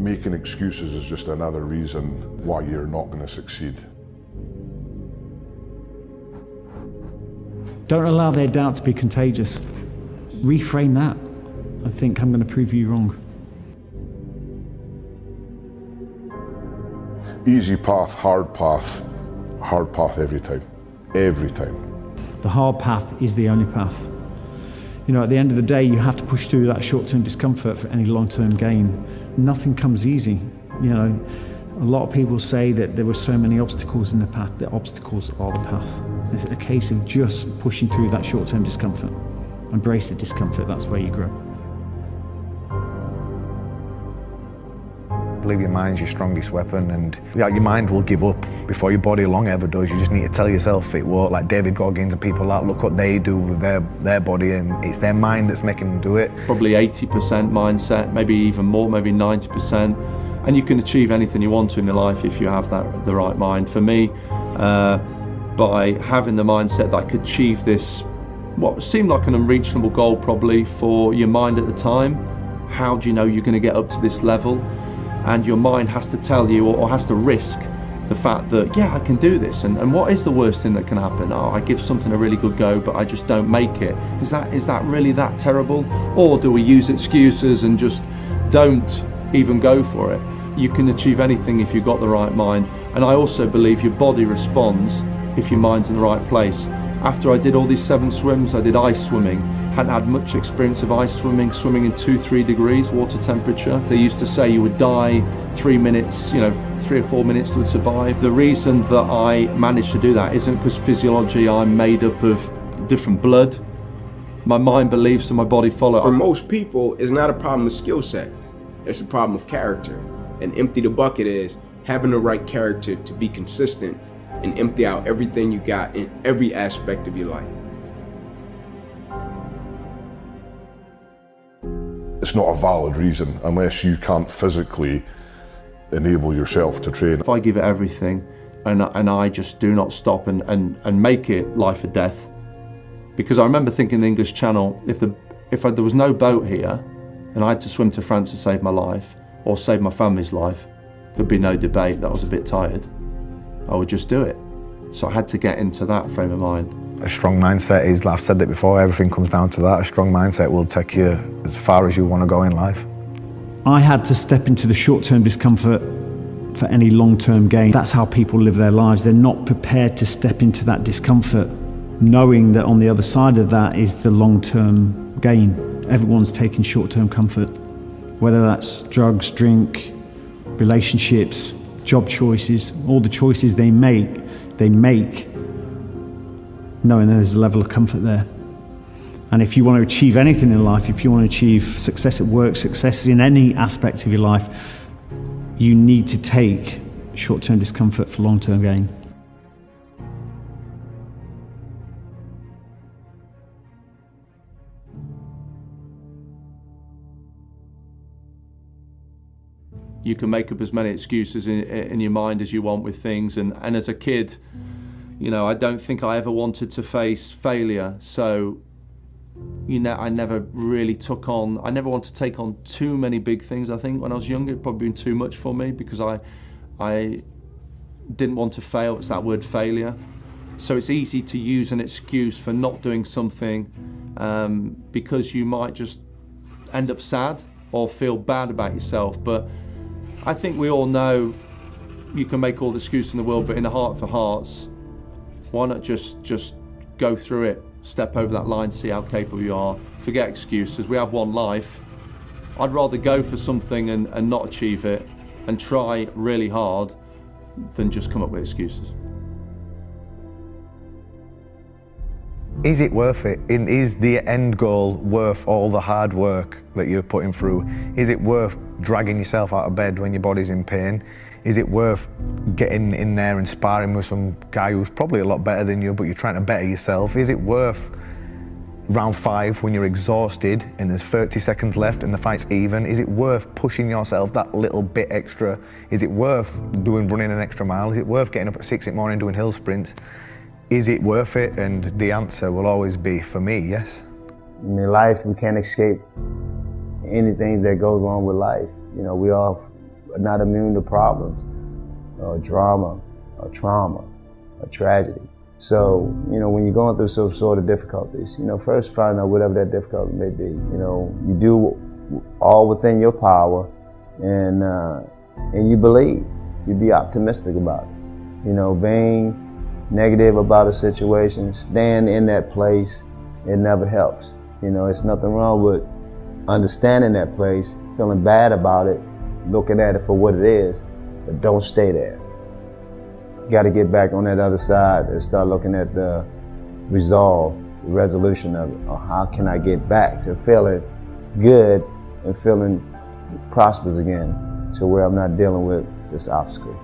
Making excuses is just another reason why you're not going to succeed. Don't allow their doubt to be contagious. Reframe that. I think I'm going to prove you wrong. Easy path, hard path every time. Every time. The hard path is the only path. You know, at the end of the day, you have to push through that short-term discomfort for any long-term gain. Nothing comes easy. You know, a lot of people say that there were so many obstacles in the path. The obstacles are the path. It's a case of just pushing through that short-term discomfort. Embrace the discomfort, that's where you grow. I believe your mind's your strongest weapon, and your mind will give up before your body long ever does. You just need to tell yourself it won't. Like David Goggins and people like, look what they do with their body, and it's their mind that's making them do it. Probably 80% mindset, maybe even more, maybe 90%. And you can achieve anything you want to in your life if you have the right mind. For me, by having the mindset that I could achieve this, what seemed like an unreachable goal probably for your mind at the time, how do you know you're going to get up to this level? And your mind has to tell you, or has to risk the fact that, yeah, I can do this. And what is the worst thing that can happen? Oh, I give something a really good go, but I just don't make it. Is that really that terrible? Or do we use excuses and just don't even go for it? You can achieve anything if you've got the right mind. And I also believe your body responds if your mind's in the right place. After I did all these 7 swims, I did ice swimming. Hadn't had much experience of ice swimming, swimming in 2-3 degrees water temperature. They used to say you would die 3 minutes, 3 or 4 minutes to survive. The reason that I managed to do that isn't because physiology, I'm made up of different blood. My mind believes and my body follows. For most people, it's not a problem of skill set. It's a problem of character. And empty the bucket is having the right character to be consistent and empty out everything you got in every aspect of your life. It's not a valid reason unless you can't physically enable yourself to train. If I give it everything and I just do not stop and make it life or death, because I remember thinking the English Channel, if there was no boat here and I had to swim to France to save my life or save my family's life, there'd be no debate that I was a bit tired. I would just do it. So I had to get into that frame of mind. A strong mindset is, like I've said it before, everything comes down to that. A strong mindset will take you as far as you want to go in life. I had to step into the short-term discomfort for any long-term gain. That's how people live their lives. They're not prepared to step into that discomfort, knowing that on the other side of that is the long-term gain. Everyone's taking short-term comfort, whether that's drugs, drink, relationships, job choices, all the choices they make knowing there's a level of comfort there. And if you want to achieve anything in life, if you want to achieve success at work, success in any aspect of your life, you need to take short-term discomfort for long-term gain. You can make up as many excuses in your mind as you want with things. And as a kid, I don't think I ever wanted to face failure. So, I never really I never wanted to take on too many big things. I think when I was younger, it'd probably been too much for me because I didn't want to fail. It's that word failure. So it's easy to use an excuse for not doing something because you might just end up sad or feel bad about yourself. But I think we all know you can make all the excuses in the world, but in the heart for hearts, why not just go through it, step over that line, see how capable you are, forget excuses. We have one life. I'd rather go for something and not achieve it and try really hard than just come up with excuses. Is it worth it? Is the end goal worth all the hard work that you're putting through? Is it worth dragging yourself out of bed when your body's in pain? Is it worth getting in there and sparring with some guy who's probably a lot better than you, but you're trying to better yourself? Is it worth round 5 when you're exhausted and there's 30 seconds left and the fight's even? Is it worth pushing yourself that little bit extra? Is it worth running an extra mile? Is it worth getting up at 6 in the morning doing hill sprints? Is it worth it? And the answer will always be, for me, yes. In life, we can't escape anything that goes on with life. We all not immune to problems, or drama, or trauma, or tragedy. So, when you're going through some sort of difficulties, first find out whatever that difficulty may be. You do all within your power, and you believe. You be optimistic about it. Being negative about a situation, staying in that place, it never helps. It's nothing wrong with understanding that place, feeling bad about it, looking at it for what it is, but don't stay there. You got to get back on that other side and start looking at the resolve, the resolution of it, or how can I get back to feeling good and feeling prosperous again, to where I'm not dealing with this obstacle.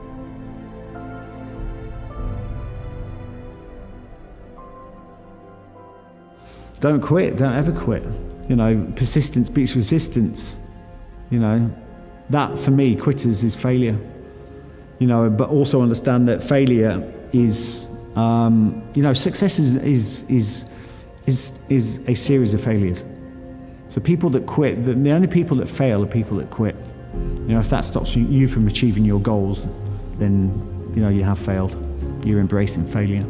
Don't quit, don't ever quit. Persistence beats resistance. That for me, quitters is failure. But also understand that failure is, success is a series of failures. So people that quit, the only people that fail are people that quit. If that stops you from achieving your goals, then, you have failed. You're embracing failure.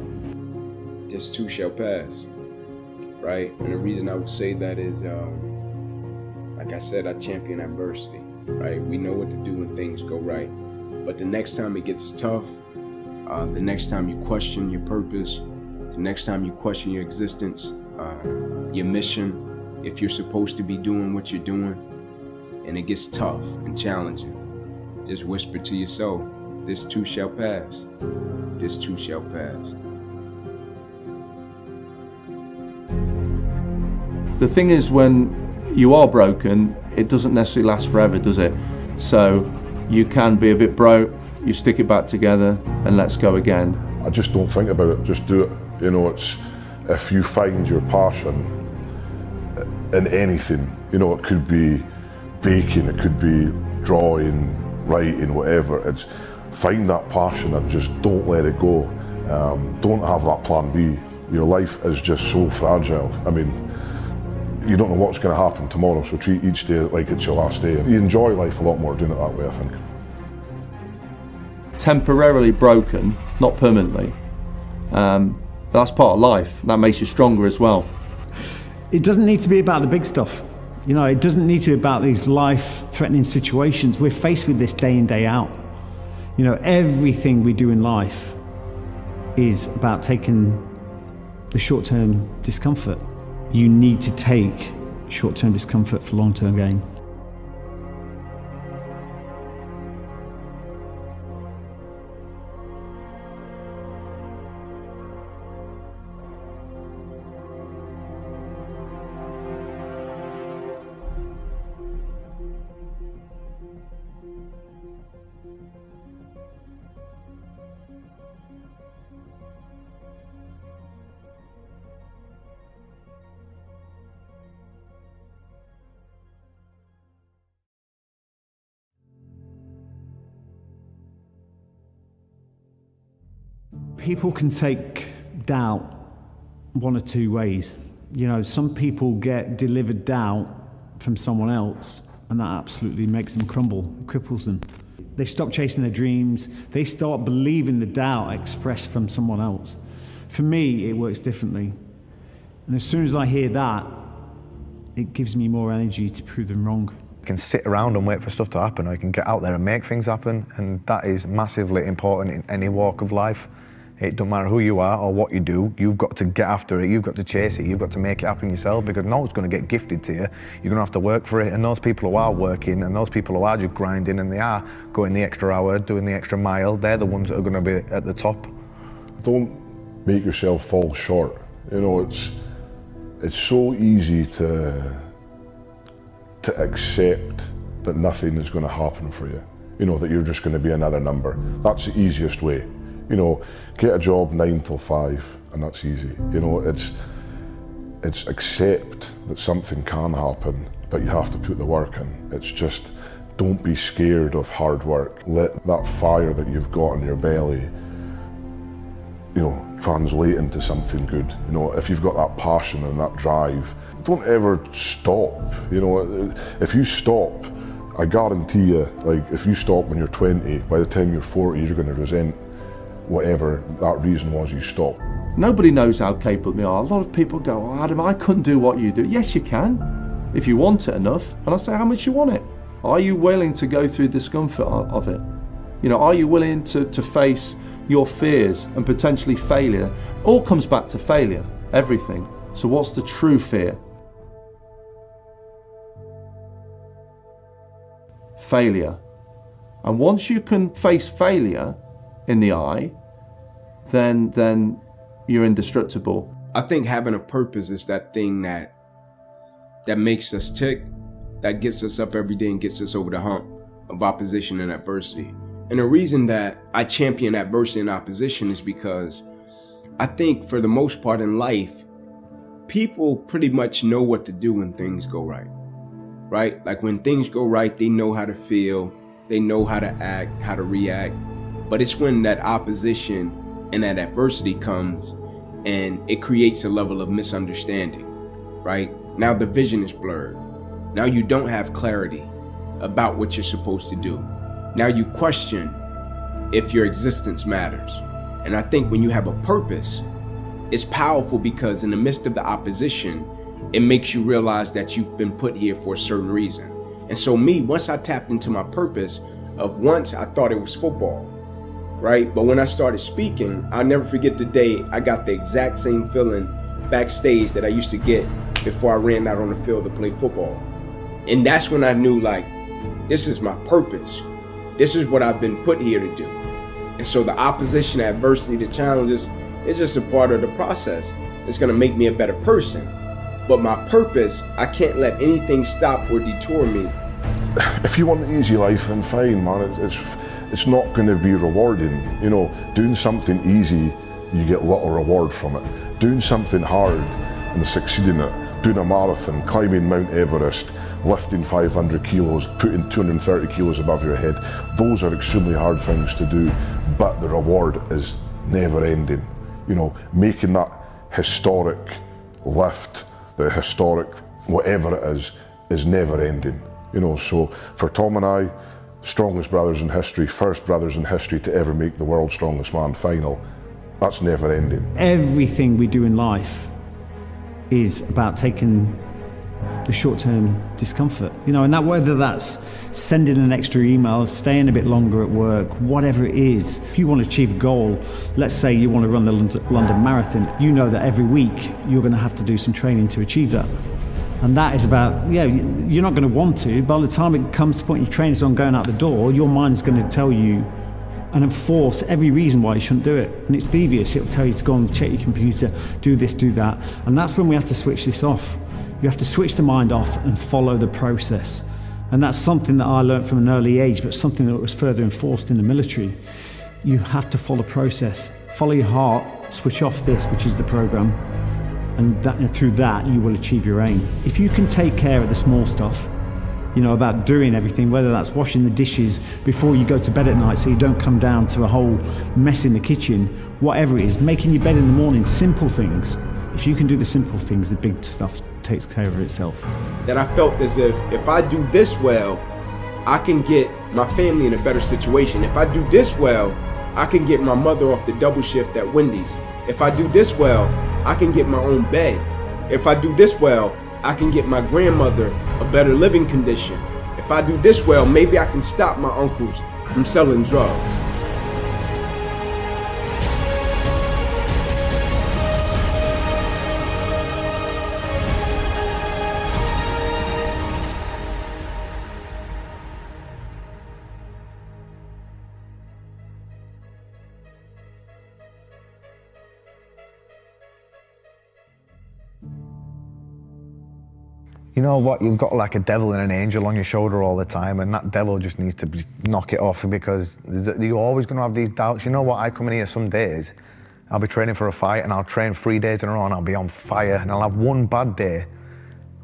This too shall pass. Right? And the reason I would say that is, like I said, I champion adversity, right? We know what to do when things go right. But the next time it gets tough, the next time you question your purpose, the next time you question your existence, your mission, if you're supposed to be doing what you're doing, and it gets tough and challenging, just whisper to yourself, this too shall pass. This too shall pass. The thing is, when you are broken, it doesn't necessarily last forever, does it? So you can be a bit broke, you stick it back together, and let's go again. I just don't think about it, just do it. It's, if you find your passion in anything, it could be baking, it could be drawing, writing, whatever, it's find that passion and just don't let it go. Don't have that plan B. Your life is just so fragile. You don't know what's going to happen tomorrow, so treat each day like it's your last day. You enjoy life a lot more doing it that way, I think. Temporarily broken, not permanently. That's part of life. That makes you stronger as well. It doesn't need to be about the big stuff. It doesn't need to be about these life-threatening situations. We're faced with this day in, day out. Everything we do in life is about taking the short-term discomfort. You need to take short-term discomfort for long-term gain. People can take doubt one or two ways. Some people get delivered doubt from someone else, and that absolutely makes them crumble, cripples them. They stop chasing their dreams. They start believing the doubt expressed from someone else. For me, it works differently. And as soon as I hear that, it gives me more energy to prove them wrong. I can sit around and wait for stuff to happen, or I can get out there and make things happen, and that is massively important in any walk of life. It don't matter who you are or what you do, you've got to get after it, you've got to chase it, you've got to make it happen yourself, because no one's going to get gifted to you. You're going to have to work for it, and those people who are working and those people who are just grinding and they are going the extra hour, doing the extra mile, they're the ones that are going to be at the top. Don't make yourself fall short. It's so easy to accept that nothing is going to happen for you. That you're just going to be another number. That's the easiest way. Get a job 9 till 5, and that's easy. It's accept that something can happen, but you have to put the work in. It's just, don't be scared of hard work. Let that fire that you've got in your belly, translate into something good. If you've got that passion and that drive, don't ever stop. If you stop I guarantee you, like, if you stop when you're 20, by the time you're 40, you're going to resent whatever that reason was you stopped. Nobody knows how capable they are. A lot of people go, oh, Adam, I couldn't do what you do. Yes, you can, if you want it enough. And I say, how much you want it? Are you willing to go through discomfort of it? You know, are you willing to face your fears and potentially failure? All comes back to failure, everything. So what's the true fear? Failure. And once you can face failure in the eye, then you're indestructible. I think having a purpose is that thing that makes us tick, that gets us up every day and gets us over the hump of opposition and adversity. And the reason that I champion adversity and opposition is because I think for the most part in life, people pretty much know what to do when things go right, right? Like when things go right, they know how to feel, they know how to act, how to react. But it's when that opposition and that adversity comes and it creates a level of misunderstanding, right? Now the vision is blurred. Now you don't have clarity about what you're supposed to do. Now you question if your existence matters. And I think when you have a purpose, it's powerful because in the midst of the opposition, it makes you realize that you've been put here for a certain reason. And so once I tapped into my purpose once I thought it was football, right? But when I started speaking, I'll never forget the day I got the exact same feeling backstage that I used to get before I ran out on the field to play football. And that's when I knew, like, this is my purpose. This is what I've been put here to do. And so the opposition, adversity, the challenges, it's just a part of the process. It's gonna make me a better person. But my purpose, I can't let anything stop or detour me. If you want an easy life, then fine, man. It's not going to be rewarding. You know, doing something easy, you get little reward from it. Doing something hard and succeeding at, doing a marathon, climbing Mount Everest, lifting 500 kilos, putting 230 kilos above your head, those are extremely hard things to do, but the reward is never ending. You know, making that historic lift, the historic whatever it is never ending. You know, so for Tom and I, strongest brothers in history, first brothers in history to ever make the world's strongest man final, that's never ending. Everything we do in life is about taking the short-term discomfort, you know, and that whether that's sending an extra email, staying a bit longer at work, whatever it is. If you want to achieve a goal, let's say you want to run the London Marathon, you know that every week you're going to have to do some training to achieve that. And that is about, yeah, you're not going to want to. By the time it comes to putting your trainers on, going out the door, your mind's going to tell you and enforce every reason why you shouldn't do it. And it's devious. It'll tell you to go and check your computer, do this, do that. And that's when we have to switch this off. You have to switch the mind off and follow the process. And that's something that I learned from an early age, but something that was further enforced in the military. You have to follow process. Follow your heart, switch off this, which is the program. And through that, you will achieve your aim. If you can take care of the small stuff, you know, about doing everything, whether that's washing the dishes before you go to bed at night so you don't come down to a whole mess in the kitchen, whatever it is, making your bed in the morning, simple things. If you can do the simple things, the big stuff takes care of itself. That I felt as if I do this well, I can get my family in a better situation. If I do this well, I can get my mother off the double shift at Wendy's. If I do this well, I can get my own bed. If I do this well, I can get my grandmother a better living condition. If I do this well, maybe I can stop my uncles from selling drugs. You know what, you've got like a devil and an angel on your shoulder all the time, and that devil just needs to knock it off, because you're always going to have these doubts. You know what, I come in here some days, I'll be training for a fight and I'll train 3 days in a row and I'll be on fire, and I'll have one bad day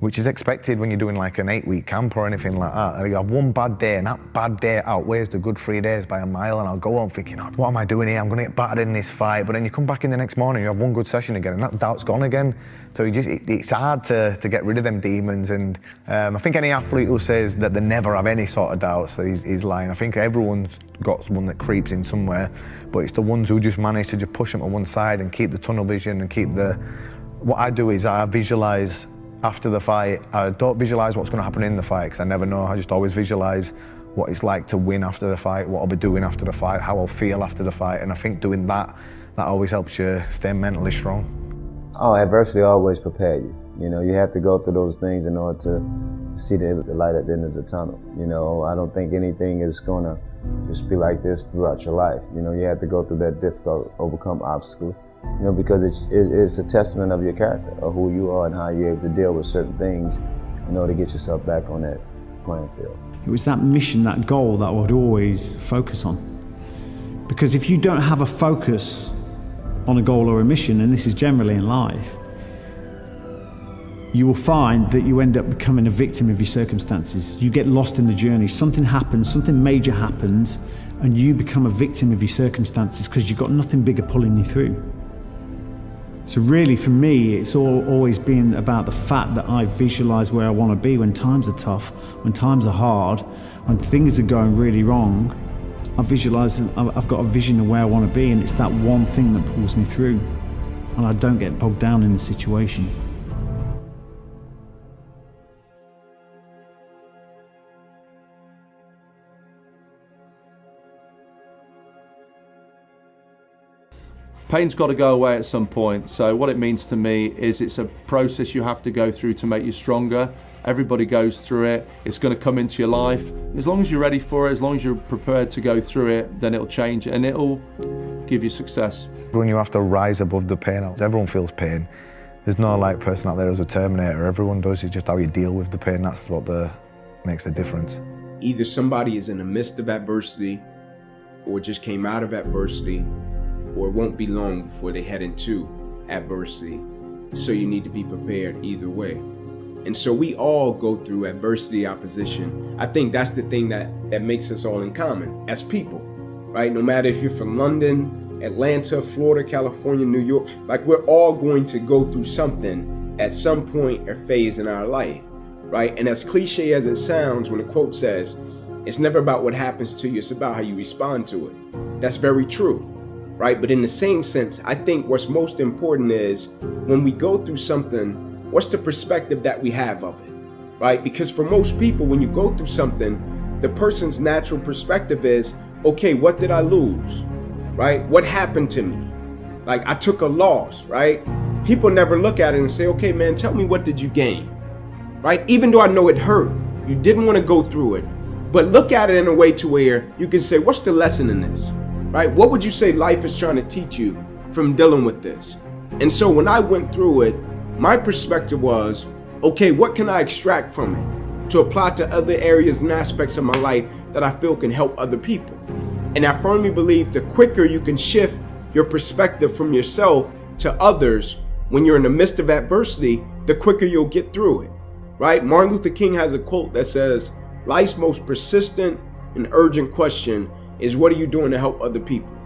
which is expected when you're doing like an 8-week camp or anything like that. And you have one bad day, and that bad day outweighs the good 3 days by a mile, and I'll go home thinking, oh, what am I doing here? I'm gonna get battered in this fight. But then you come back in the next morning, you have one good session again, and that doubt's gone again. So it's hard to get rid of them demons. And I think any athlete who says that they never have any sort of doubts, he's lying. I think everyone's got one that creeps in somewhere, but it's the ones who just manage to just push them to one side and keep the tunnel vision and keep what I do is I visualize after the fight. I don't visualize what's going to happen in the fight because I never know. I just always visualize what it's like to win after the fight, what I'll be doing after the fight, how I'll feel after the fight. And I think doing that always helps you stay mentally strong. Oh, adversity always prepares you. You know, you have to go through those things in order to see the light at the end of the tunnel. You know, I don't think anything is going to just be like this throughout your life. You know, you have to go through that difficult, overcome obstacles. You know, because it's a testament of your character, of who you are and how you're able to deal with certain things in order to get yourself back on that playing field. It was that mission, that goal that I would always focus on. Because if you don't have a focus on a goal or a mission, and this is generally in life, you will find that you end up becoming a victim of your circumstances. You get lost in the journey. Something happens, something major happens, and you become a victim of your circumstances because you've got nothing bigger pulling you through. So really, for me, it's always been about the fact that I visualize where I want to be when times are tough, when times are hard, when things are going really wrong. I visualize, I've got a vision of where I want to be, and it's that one thing that pulls me through. And I don't get bogged down in the situation. Pain's got to go away at some point. So what it means to me is it's a process you have to go through to make you stronger. Everybody goes through it. It's going to come into your life. As long as you're ready for it, as long as you're prepared to go through it, then it'll change and it'll give you success. When you have to rise above the pain, everyone feels pain. There's no like person out there who's a Terminator. Everyone does. It's just how you deal with the pain. That's what makes the difference. Either somebody is in the midst of adversity or just came out of adversity, or it won't be long before they head into adversity. So you need to be prepared either way. And so we all go through adversity, opposition. I think that's the thing that makes us all in common as people, right? No matter if you're from London, Atlanta, Florida, California, New York, like we're all going to go through something at some point or phase in our life, right? And as cliche as it sounds, when the quote says, it's never about what happens to you, it's about how you respond to it. That's very true. Right? But in the same sense, I think what's most important is when we go through something, what's the perspective that we have of it, right? Because for most people, when you go through something, the person's natural perspective is, okay, what did I lose, right? What happened to me? Like I took a loss, right? People never look at it and say, okay, man, tell me what did you gain, right? Even though I know it hurt, you didn't want to go through it, but look at it in a way to where you can say, what's the lesson in this? Right? What would you say life is trying to teach you from dealing with this? And so when I went through it, my perspective was, okay, what can I extract from it to apply to other areas and aspects of my life that I feel can help other people? And I firmly believe the quicker you can shift your perspective from yourself to others when you're in the midst of adversity, the quicker you'll get through it, right? Martin Luther King has a quote that says, life's most persistent and urgent question is, what are you doing to help other people?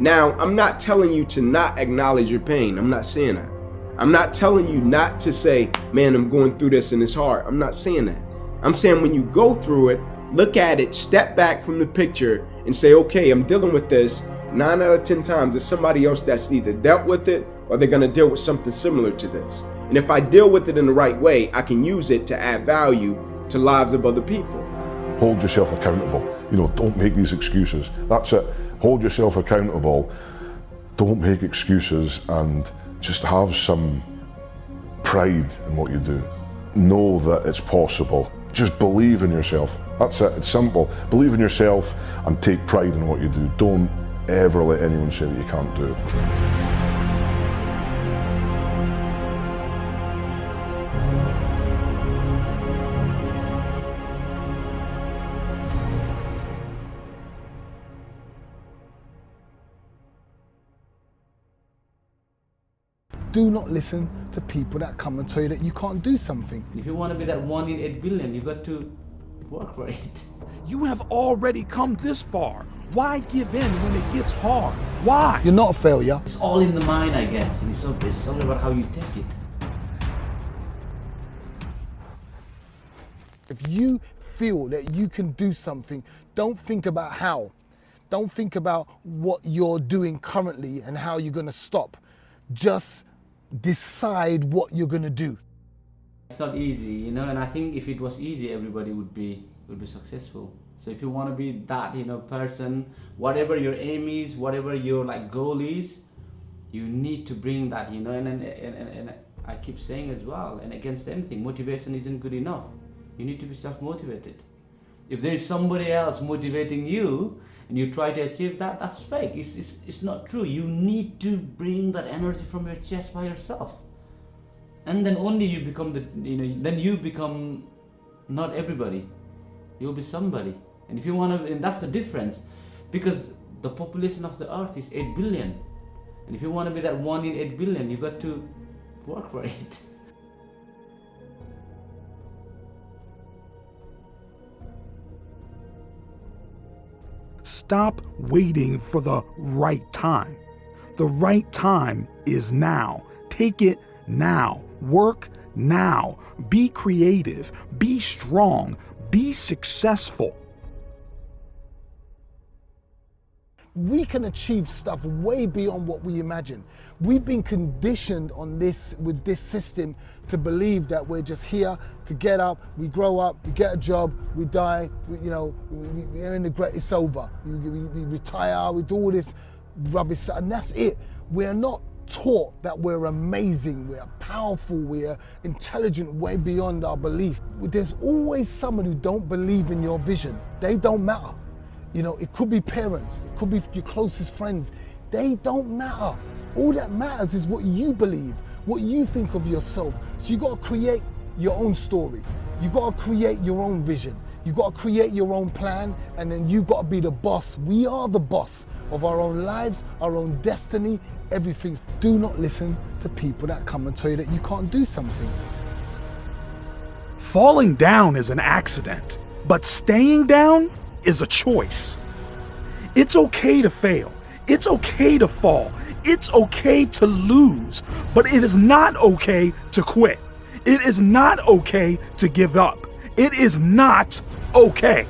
Now, I'm not telling you to not acknowledge your pain. I'm not saying that. I'm not telling you not to say, man, I'm going through this and it's hard. I'm not saying that. I'm saying when you go through it, look at it, step back from the picture and say, okay, I'm dealing with this. 9 out of 10 times, there's somebody else that's either dealt with it or they're going to deal with something similar to this. And if I deal with it in the right way, I can use it to add value to lives of other people. Hold yourself accountable. You know, don't make these excuses. That's it. Hold yourself accountable. Don't make excuses and just have some pride in what you do. Know that it's possible. Just believe in yourself. That's it. It's simple. Believe in yourself and take pride in what you do. Don't ever let anyone say that you can't do it. Do not listen to people that come and tell you that you can't do something. If you want to be that 1 in 8 billion, you got to work for it. You have already come this far. Why give in when it gets hard? Why? You're not a failure. It's all in the mind, I guess. It's all about how you take it. If you feel that you can do something, don't think about how. Don't think about what you're doing currently and how you're going to stop. Just decide what you're going to do. It's not easy, you know, and I think if it was easy, everybody would be successful. So if you want to be that, you know, person, whatever your aim is, whatever your like goal is, you need to bring that, you know, and I keep saying as well, and against anything, motivation isn't good enough. You need to be self-motivated. If there is somebody else motivating you and you try to achieve that, that's fake. It's not true. You need to bring that energy from your chest by yourself. And then only you become then you become not everybody. You'll be somebody. And if you want to, and that's the difference, because the population of the earth is 8 billion. And if you want to be that 1 in 8 billion, you got to work for it. Stop waiting for the right time. The right time is now. Take it now. Work now. Be creative. Be strong. Be successful. We can achieve stuff way beyond what we imagine. We've been conditioned on this, with this system, to believe that we're just here to get up, we grow up, we get a job, we die, we're in the great, it's over. We retire, we do all this rubbish, and that's it. We're not taught that we're amazing, we're powerful, we're intelligent way beyond our belief. There's always someone who don't believe in your vision. They don't matter. You know, it could be parents, it could be your closest friends. They don't matter. All that matters is what you believe, what you think of yourself. So you got to create your own story. You got to create your own vision. You got to create your own plan, and then you got to be the boss. We are the boss of our own lives, our own destiny, everything. Do not listen to people that come and tell you that you can't do something. Falling down is an accident, but staying down is a choice. It's okay to fail. It's okay to fall. It's okay to lose, but it is not okay to quit. It is not okay to give up. It is not okay.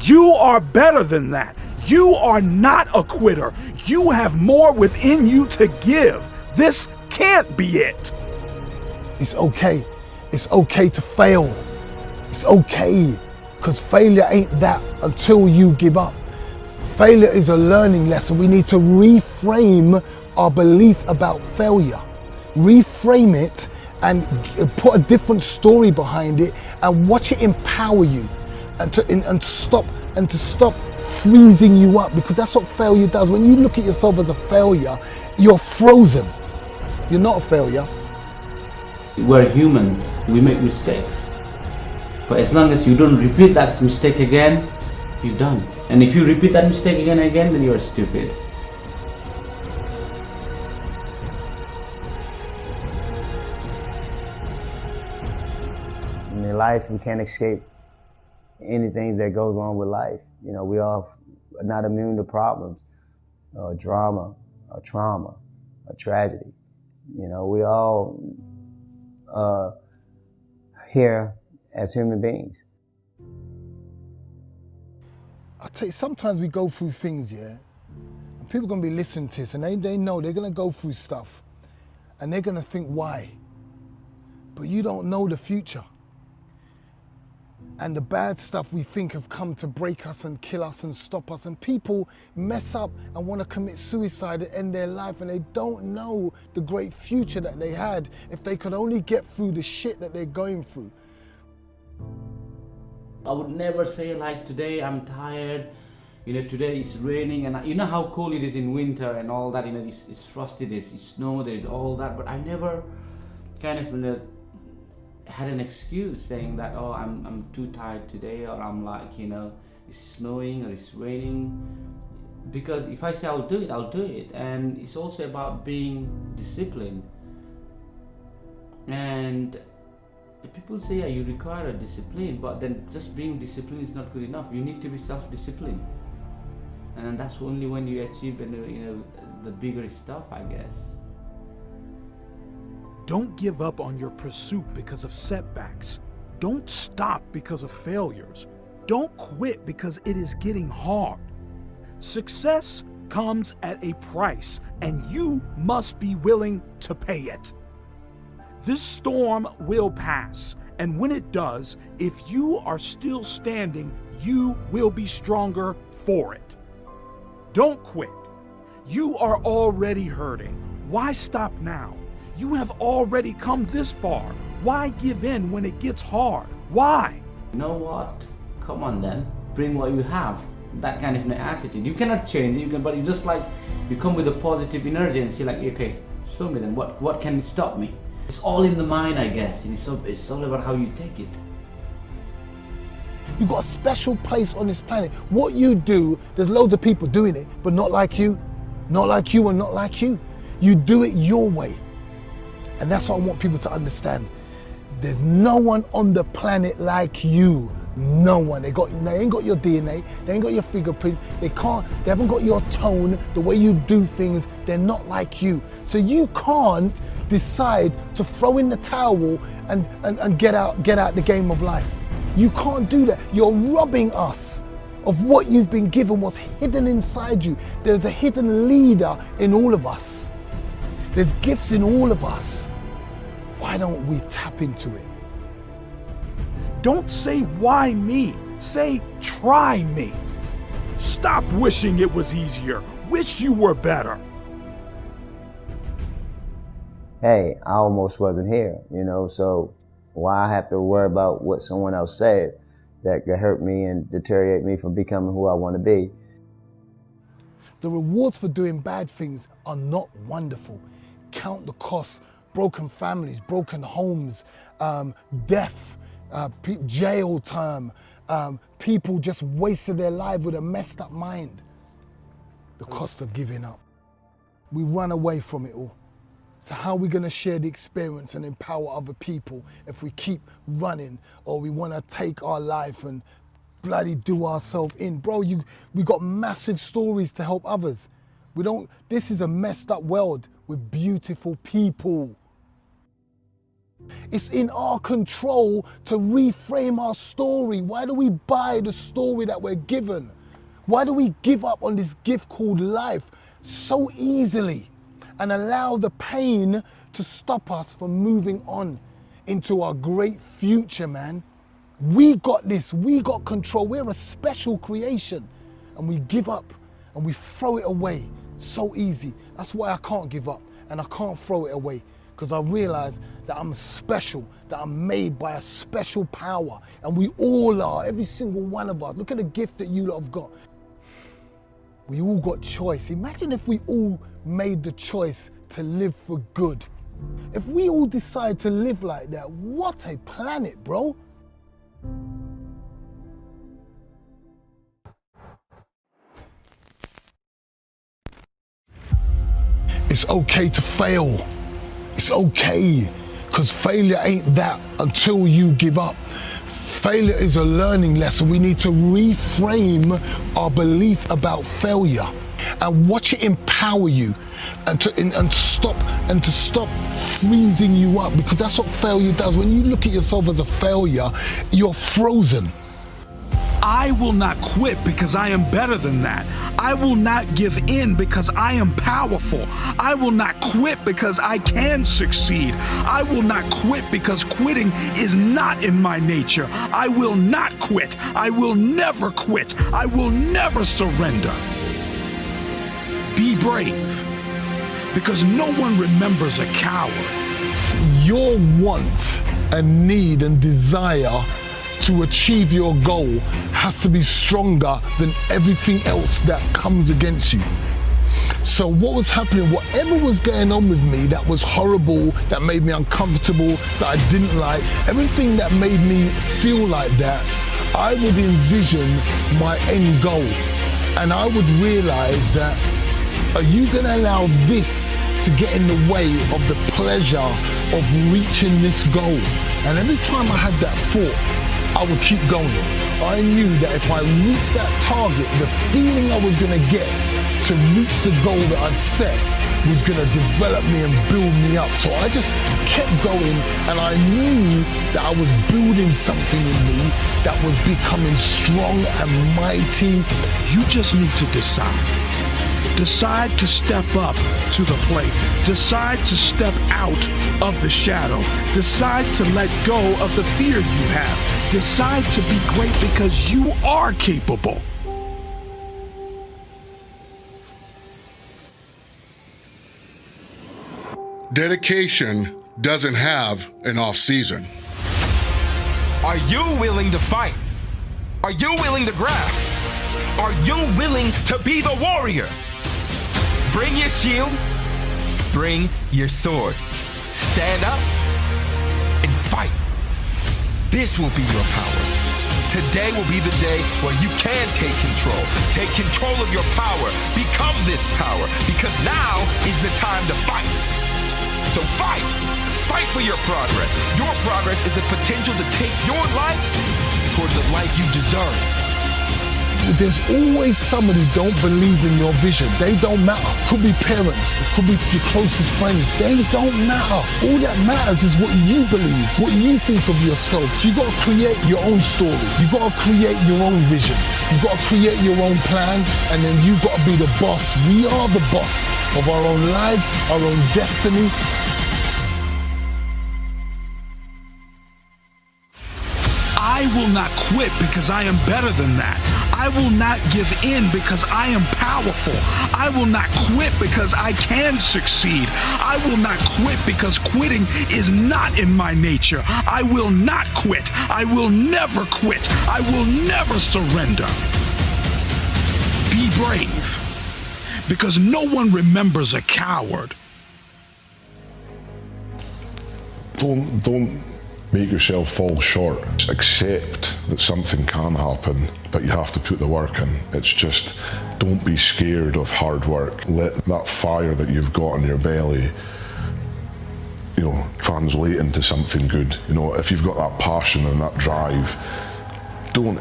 You are better than that. You are not a quitter. You have more within you to give. This can't be it. It's okay. It's okay to fail. It's okay, because failure ain't that until you give up. Failure is a learning lesson. We need to reframe our belief about failure. Reframe it and put a different story behind it, and watch it empower you, and to stop freezing you up, because that's what failure does. When you look at yourself as a failure, you're frozen. You're not a failure. We're human. We make mistakes. But as long as you don't repeat that mistake again, you're done. And if you repeat that mistake again and again, then you're stupid. In life, we can't escape anything that goes on with life. You know, we are not immune to problems, drama, trauma, tragedy. You know, we all here as human beings. I tell you, sometimes we go through things, yeah, and people are going to be listening to this, and they know they're going to go through stuff, and they're going to think, why? But you don't know the future. And the bad stuff we think have come to break us and kill us and stop us, and people mess up and want to commit suicide and end their life, and they don't know the great future that they had if they could only get through the shit that they're going through. I would never say like, today I'm tired, you know, today it's raining, and you know how cold it is in winter and all that, you know, it's frosty, there's snow, there's all that, but I never kind of, you know, had an excuse saying that, oh, I'm too tired today, or I'm like, you know, it's snowing or it's raining. Because if I say I'll do it, I'll do it. And it's also about being disciplined. And people say, yeah, you require a discipline, but then just being disciplined is not good enough. You need to be self-disciplined, and that's only when you achieve, the bigger stuff, I guess. Don't give up on your pursuit because of setbacks. Don't stop because of failures. Don't quit because it is getting hard. Success comes at a price, and you must be willing to pay it. This storm will pass, and when it does, if you are still standing, you will be stronger for it. Don't quit. You are already hurting. Why stop now? You have already come this far. Why give in when it gets hard? Why? You know what? Come on then, bring what you have. That kind of an attitude. You cannot change it, but you just you come with a positive energy and say okay, show me then, what can stop me? It's all in the mind, I guess. It's all about how you take it. You've got a special place on this planet. What you do, there's loads of people doing it, but not like you. Not like you and not like you. You do it your way. And that's what I want people to understand. There's no one on the planet like you. No one. They ain't got your DNA, they ain't got your fingerprints, they haven't got your tone, the way you do things. They're not like you. So you can't decide to throw in the towel and get out the game of life. You can't do that. You're robbing us of what you've been given, what's hidden inside you. There's a hidden leader in all of us. There's gifts in all of us. Why don't we tap into it? Don't say, why me? Say, try me. Stop wishing it was easier. Wish you were better. Hey, I almost wasn't here, so why I have to worry about what someone else said that could hurt me and deteriorate me from becoming who I want to be? The rewards for doing bad things are not wonderful. Count the costs: broken families, broken homes, death, jail time, people just wasted their lives with a messed up mind. The cost of giving up. We run away from it all. So how are we going to share the experience and empower other people if we keep running, or we want to take our life and bloody do ourselves in? Bro, we got massive stories to help others. This is a messed up world with beautiful people. It's in our control to reframe our story. Why do we buy the story that we're given? Why do we give up on this gift called life so easily and allow the pain to stop us from moving on into our great future, man? We got this, we got control. We're a special creation, and we give up and we throw it away so easy. That's why I can't give up and I can't throw it away, because I realize that I'm special, that I'm made by a special power, and we all are, every single one of us. Look at the gift that you lot have got. We all got choice. Imagine if we all made the choice to live for good. If we all decide to live like that, what a planet, bro. It's okay to fail. It's okay, because failure ain't that until you give up. Failure is a learning lesson. We need to reframe our belief about failure and watch it empower you, and to stop freezing you up, because that's what failure does. When you look at yourself as a failure, you're frozen. I will not quit because I am better than that. I will not give in because I am powerful. I will not quit because I can succeed. I will not quit because quitting is not in my nature. I will not quit. I will never quit. I will never surrender. Be brave, because no one remembers a coward. Your want and need and desire to achieve your goal has to be stronger than everything else that comes against you. So what was happening, whatever was going on with me that was horrible, that made me uncomfortable, that I didn't like, everything that made me feel like that, I would envision my end goal. And I would realize that, are you gonna allow this to get in the way of the pleasure of reaching this goal. And every time I had that thought, I would keep going. I knew that if I reached that target, the feeling I was gonna get to reach the goal that I'd set was gonna develop me and build me up. So I just kept going, and I knew that I was building something in me that was becoming strong and mighty. You just need to decide. Decide to step up to the plate. Decide to step out of the shadow. Decide to let go of the fear you have. Decide to be great because you are capable. Dedication doesn't have an off season. Are you willing to fight? Are you willing to grab? Are you willing to be the warrior? Bring your shield, bring your sword. Stand up and fight. This will be your power. Today will be the day where you can take control. Take control of your power. Become this power, because now is the time to fight. So fight. Fight for your progress. Your progress is the potential to take your life towards the life you deserve. There's always somebody who don't believe in your vision. They don't matter. Could be parents, it could be your closest friends. They don't matter. All that matters is what you believe, what you think of yourself. So you gotta create your own story. You gotta create your own vision. You gotta create your own plan, and then you gotta be the boss. We are the boss of our own lives, our own destiny. I will not quit because I am better than that. I will not give in because I am powerful. I will not quit because I can succeed. I will not quit because quitting is not in my nature. I will not quit. I will never quit. I will never surrender. Be brave, because no one remembers a coward. Don't make yourself fall short. Accept that something can happen, but you have to put the work in. It's just, don't be scared of hard work. Let that fire that you've got in your belly, translate into something good. If you've got that passion and that drive, don't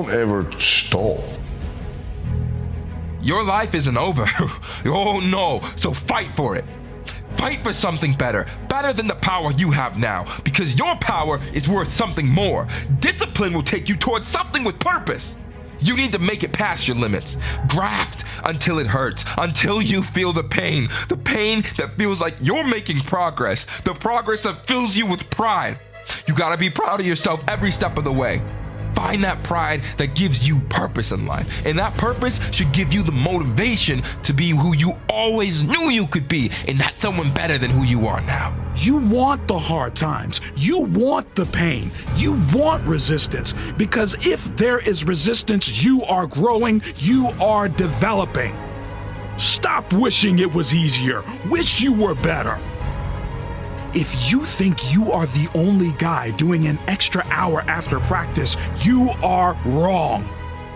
ever stop. Your life isn't over. Oh no, so fight for it. Fight for something better than the power you have now, because your power is worth something more. Discipline will take you towards something with purpose. You need to make it past your limits. Graft until it hurts, until you feel the pain that feels like you're making progress, the progress that fills you with pride. You gotta be proud of yourself every step of the way. Find that pride that gives you purpose in life. And that purpose should give you the motivation to be who you always knew you could be, and not someone better than who you are now. You want the hard times. You want the pain. You want resistance. Because if there is resistance, you are growing, you are developing. Stop wishing it was easier. Wish you were better. If you think you are the only guy doing an extra hour after practice, you are wrong.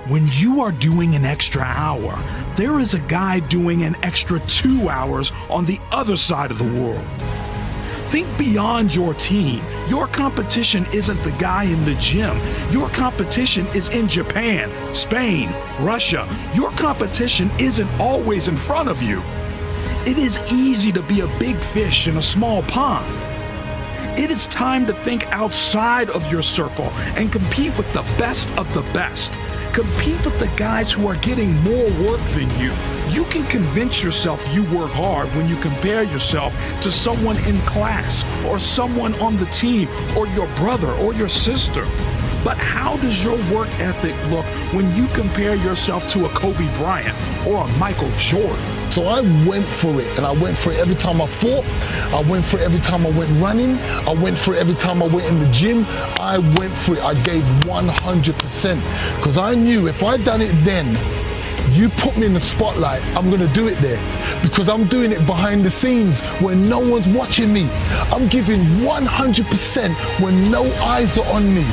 When you are doing an extra hour, there is a guy doing an extra 2 hours on the other side of the world. Think beyond your team. Your competition isn't the guy in the gym. Your competition is in Japan, Spain, Russia. Your competition isn't always in front of you. It is easy to be a big fish in a small pond. It is time to think outside of your circle and compete with the best of the best. Compete with the guys who are getting more work than you. You can convince yourself you work hard when you compare yourself to someone in class or someone on the team or your brother or your sister. But how does your work ethic look when you compare yourself to a Kobe Bryant or a Michael Jordan? So I went for it, and I went for it every time I fought. I went for it every time I went running. I went for it every time I went in the gym. I went for it. I gave 100%, because I knew if I'd done it then, you put me in the spotlight, I'm gonna do it there, because I'm doing it behind the scenes when no one's watching me. I'm giving 100% when no eyes are on me.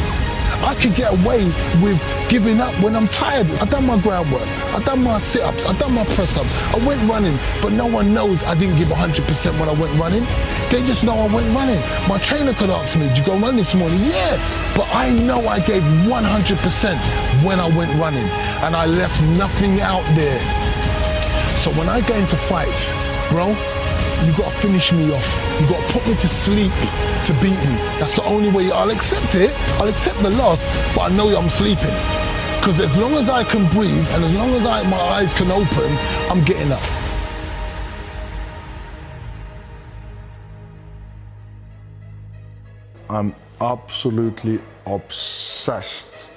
I could get away with giving up when I'm tired. I've done my groundwork, I've done my sit-ups, I've done my press-ups, I went running, but no one knows I didn't give 100% when I went running. They just know I went running. My trainer could ask me, did you go run this morning? Yeah, but I know I gave 100% when I went running, and I left nothing out there. So when I go into fights, bro, you gotta finish me off. You gotta put me to sleep to beat me. That's the only way. I'll accept it. I'll accept the loss, but I know I'm sleeping. Because as long as I can breathe and as long as my eyes can open, I'm getting up. I'm absolutely obsessed.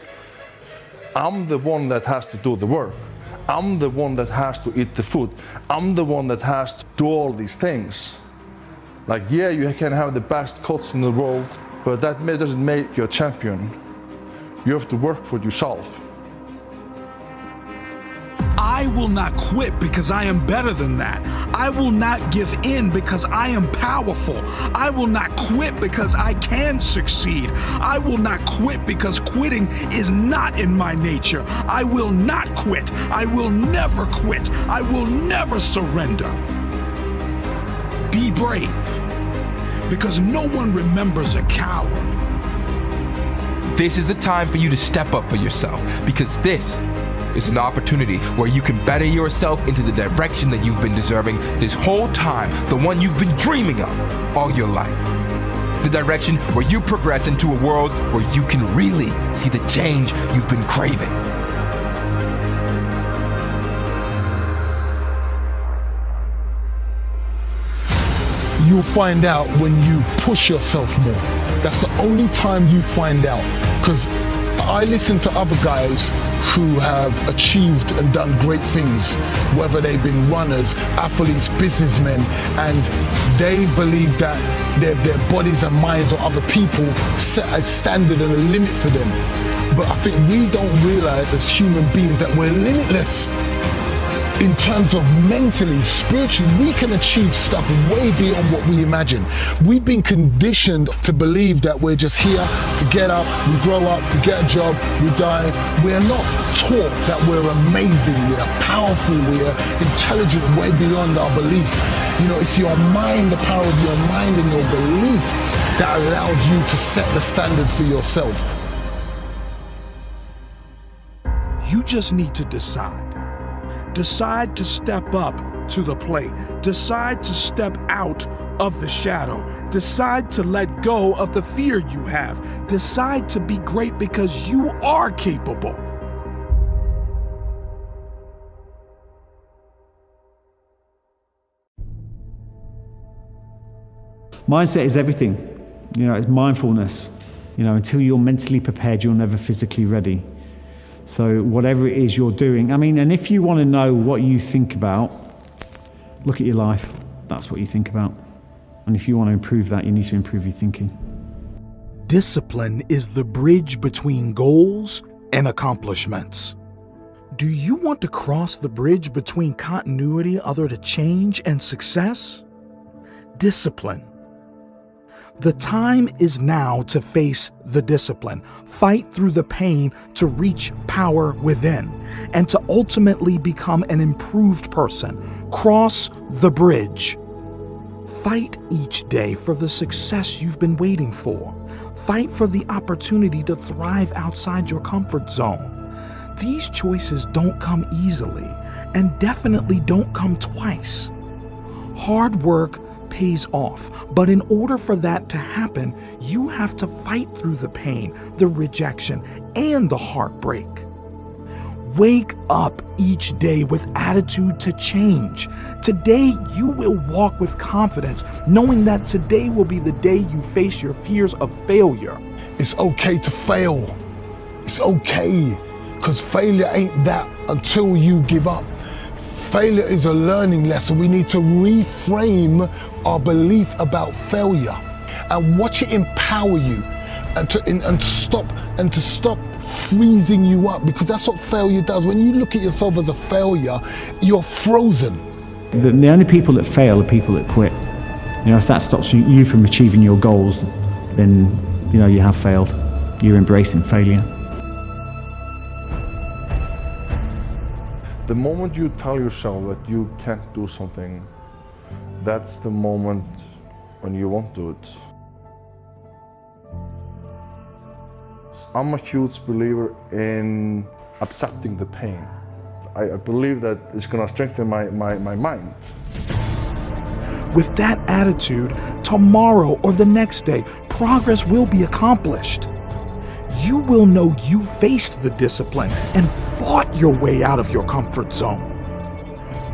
I'm the one that has to do the work. I'm the one that has to eat the food. I'm the one that has to do all these things. Like, yeah, you can have the best cuts in the world, but that doesn't make you a champion. You have to work for yourself. I will not quit because I am better than that. I will not give in because I am powerful. I will not quit because I can succeed. I will not quit because quitting is not in my nature. I will not quit. I will never quit. I will never surrender. Be brave, because no one remembers a coward. This is the time for you to step up for yourself, because this is an opportunity where you can better yourself into the direction that you've been deserving this whole time, the one you've been dreaming of all your life. The direction where you progress into a world where you can really see the change you've been craving. You'll find out when you push yourself more. That's the only time you find out. Because I listen to other guys who have achieved and done great things, whether they've been runners, athletes, businessmen, and they believe that their bodies and minds or other people set a standard and a limit for them. But I think we don't realize as human beings that we're limitless. In terms of mentally, spiritually, we can achieve stuff way beyond what we imagine. We've been conditioned to believe that we're just here to get up, we grow up, we get a job, we die. We're not taught that we're amazing, we're powerful, we're intelligent, way beyond our belief. You know, it's your mind, the power of your mind and your belief that allows you to set the standards for yourself. You just need to decide. Decide to step up to the plate. Decide to step out of the shadow. Decide to let go of the fear you have. Decide to be great because you are capable. Mindset is everything. You know, it's mindfulness. You know, until you're mentally prepared, you're never physically ready. So whatever it is you're doing, I mean, and if you want to know what you think about, look at your life. That's what you think about. And if you want to improve that, you need to improve your thinking. Discipline is the bridge between goals and accomplishments. Do you want to cross the bridge between continuity, other to change, and success? Discipline. The time is now to face the discipline, fight through the pain to reach power within, and to ultimately become an improved person. Cross the bridge. Fight each day for the success you've been waiting for. Fight for the opportunity to thrive outside your comfort zone. These choices don't come easily, and definitely don't come twice. Hard work pays off, but in order for that to happen, you have to fight through the pain, the rejection, and the heartbreak. Wake up each day with attitude to change. Today, you will walk with confidence, knowing that today will be the day you face your fears of failure. It's okay to fail. It's okay, because failure ain't that until you give up. Failure is a learning lesson. We need to reframe our belief about failure and watch it empower you, and to stop freezing you up, because that's what failure does. When you look at yourself as a failure, you're frozen. The only people that fail are people that quit. You know, if that stops you from achieving your goals, then you know you have failed. you're embracing failure. The moment you tell yourself that you can't do something, that's the moment when you won't do it. I'm a huge believer in accepting the pain. I believe that it's going to strengthen my mind. With that attitude, tomorrow or the next day, progress will be accomplished. You will know you faced the discipline and fought your way out of your comfort zone.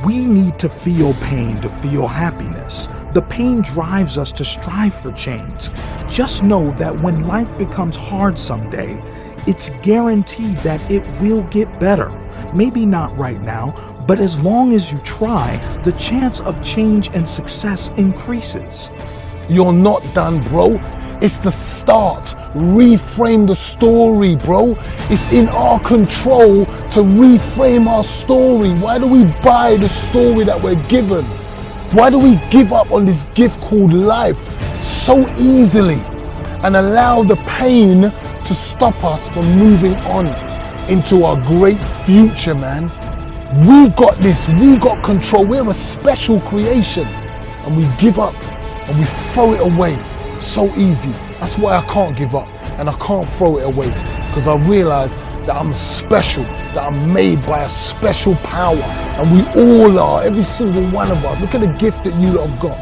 We need to feel pain to feel happiness. The pain drives us to strive for change. Just know that when life becomes hard someday, it's guaranteed that it will get better. Maybe not right now, but as long as you try, the chance of change and success increases. You're not done, bro. It's the start. Reframe the story, bro. It's in our control to reframe our story. Why do we buy the story that we're given? Why do we give up on this gift called life so easily and allow the pain to stop us from moving on into our great future, man? We got this, we got control. We're a special creation, and we give up and we throw it away so easy. That's why I can't give up and I can't throw it away, because I realize that I'm special, that I'm made by a special power, and we all are, every single one of us. Look at the gift that you lot have got.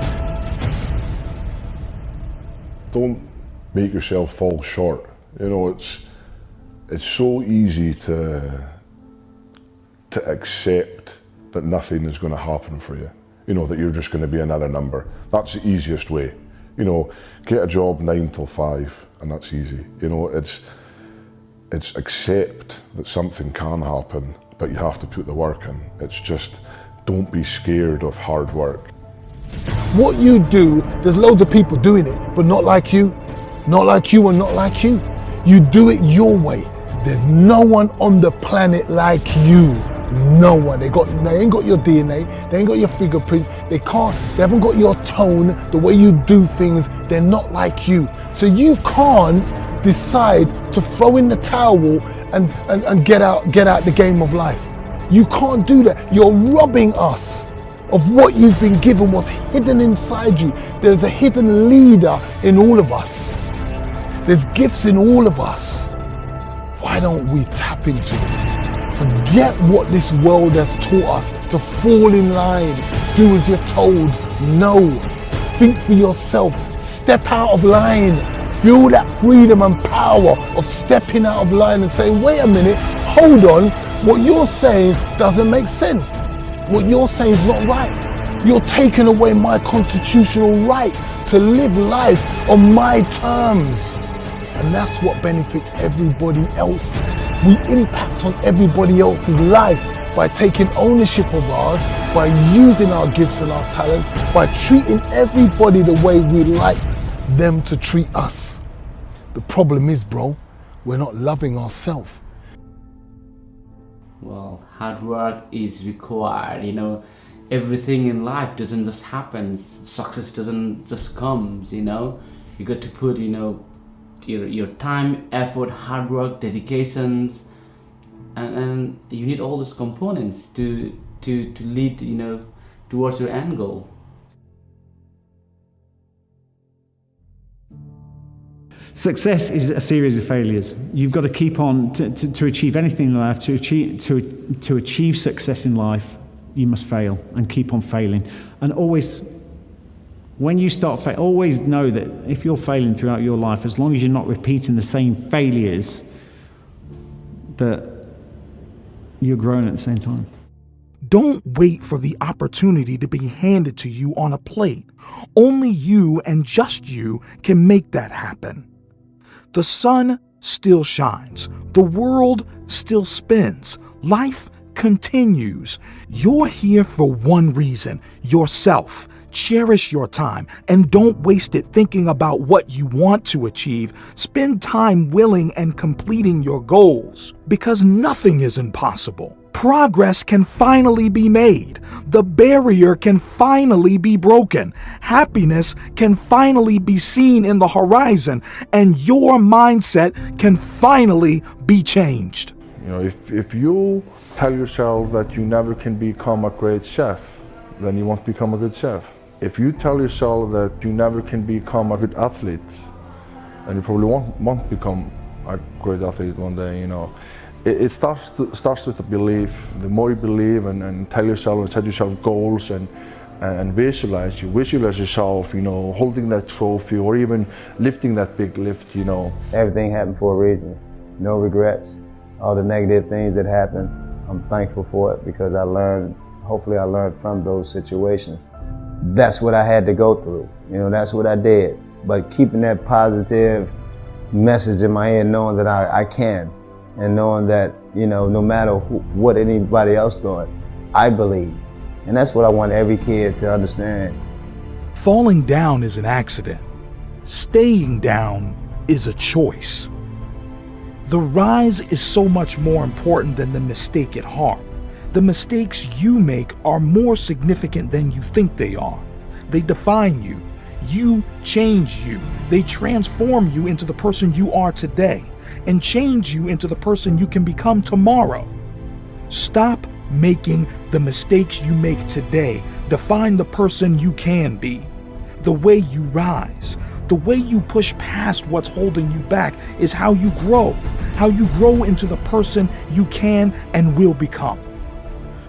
Don't make yourself fall short. You know, it's so easy to accept that nothing is going to happen for you. You know, that you're just going to be another number. That's the easiest way. You know, get a job 9 till 5, and that's easy. You know, it's accept that something can happen, but you have to put the work in. It's just, don't be scared of hard work. What you do, there's loads of people doing it, but not like you. Not like you and not like you. You do it your way. There's no one on the planet like you. No one. They ain't got your DNA, they ain't got your fingerprints, they haven't got your tone, the way you do things. They're not like you. So you can't decide to throw in the towel and get out the game of life. You can't do that. You're robbing us of what you've been given, what's hidden inside you. There's a hidden leader in all of us. There's gifts in all of us. Why don't we tap into it? Forget what this world has taught us, to fall in line, do as you're told. No, think for yourself, step out of line, feel that freedom and power of stepping out of line and saying, wait a minute, hold on, what you're saying doesn't make sense. What you're saying is not right. You're taking away my constitutional right to live life on my terms. And that's what benefits everybody else. We impact on everybody else's life by taking ownership of ours, by using our gifts and our talents, by treating everybody the way we like them to treat us. The problem is, bro, we're not loving ourselves. Well, hard work is required, you know. Everything in life doesn't just happen. Success doesn't just come, you know. You got to put, you know, your time, effort, hard work, dedications, and you need all those components to lead, you know, towards your end goal. Success is a series of failures. You've got to keep on to achieve anything in life. To achieve success in life, you must fail and keep on failing. And always, when you start failing, always know that if you're failing throughout your life, as long as you're not repeating the same failures, that you're growing at the same time. Don't wait for the opportunity to be handed to you on a plate. Only you and just you can make that happen. The sun still shines. The world still spins. Life continues. You're here for one reason: yourself. Cherish your time and don't waste it thinking about what you want to achieve. Spend time willing and completing your goals, because nothing is impossible. Progress can finally be made. The barrier can finally be broken. Happiness can finally be seen in the horizon, and your mindset can finally be changed. You know, if you tell yourself that you never can become a great chef, then you won't become a good chef. If you tell yourself that you never can become a good athlete, then you probably won't become a great athlete one day, you know. It starts with a belief. The more you believe and tell yourself and set yourself goals and visualize yourself, you know, holding that trophy or even lifting that big lift, you know. Everything happened for a reason. No regrets. All the negative things that happened, I'm thankful for it because hopefully I learned from those situations. That's what I had to go through. You know, that's what I did. But keeping that positive message in my head, knowing that I can, and knowing that, you know, no matter what anybody else doing, I believe. And that's what I want every kid to understand. Falling down is an accident. Staying down is a choice. The rise is so much more important than the mistake at heart. The mistakes you make are more significant than you think they are. They define you. You change you. They transform you into the person you are today and change you into the person you can become tomorrow. Stop making the mistakes you make today define the person you can be. The way you rise, the way you push past what's holding you back is how you grow into the person you can and will become.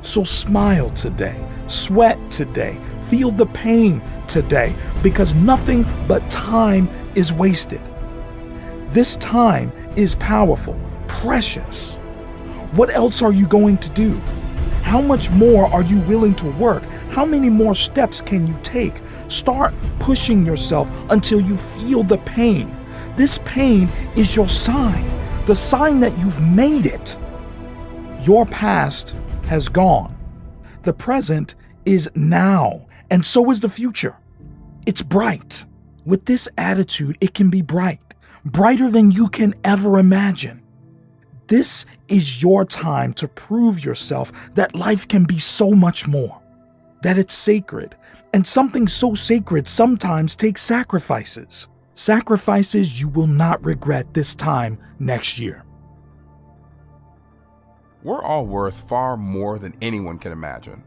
So smile today, sweat today, feel the pain today, because nothing but time is wasted. This time is powerful, precious. What else are you going to do? How much more are you willing to work? How many more steps can you take? Start pushing yourself until you feel the pain. This pain is your sign, the sign that you've made it. Your past has gone. The present is now, and so is the future. It's bright. With this attitude, it can be bright, brighter than you can ever imagine. This is your time to prove yourself that life can be so much more, that it's sacred, and something so sacred sometimes takes sacrifices. Sacrifices you will not regret this time next year. We're all worth far more than anyone can imagine.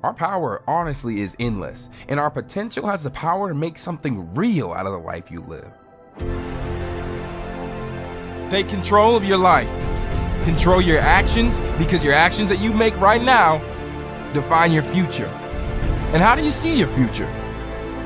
Our power honestly is endless, and our potential has the power to make something real out of the life you live. Take control of your life. Control your actions, because your actions that you make right now define your future. And how do you see your future?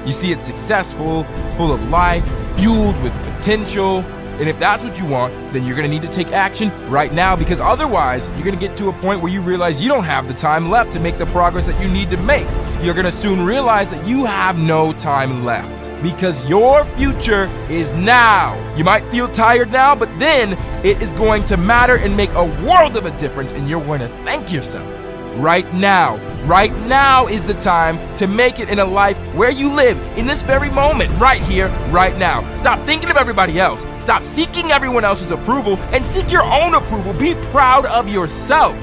You see it successful, full of life, fueled with potential. And if that's what you want, then you're going to need to take action right now, because otherwise you're going to get to a point where you realize you don't have the time left to make the progress that you need to make. You're going to soon realize that you have no time left, because your future is now. You might feel tired now, but then it is going to matter and make a world of a difference, and you're going to thank yourself right now. Right now is the time to make it in a life where you live in this very moment, right here, right now. Stop thinking of everybody else. Stop seeking everyone else's approval and seek your own approval. Be proud of yourself.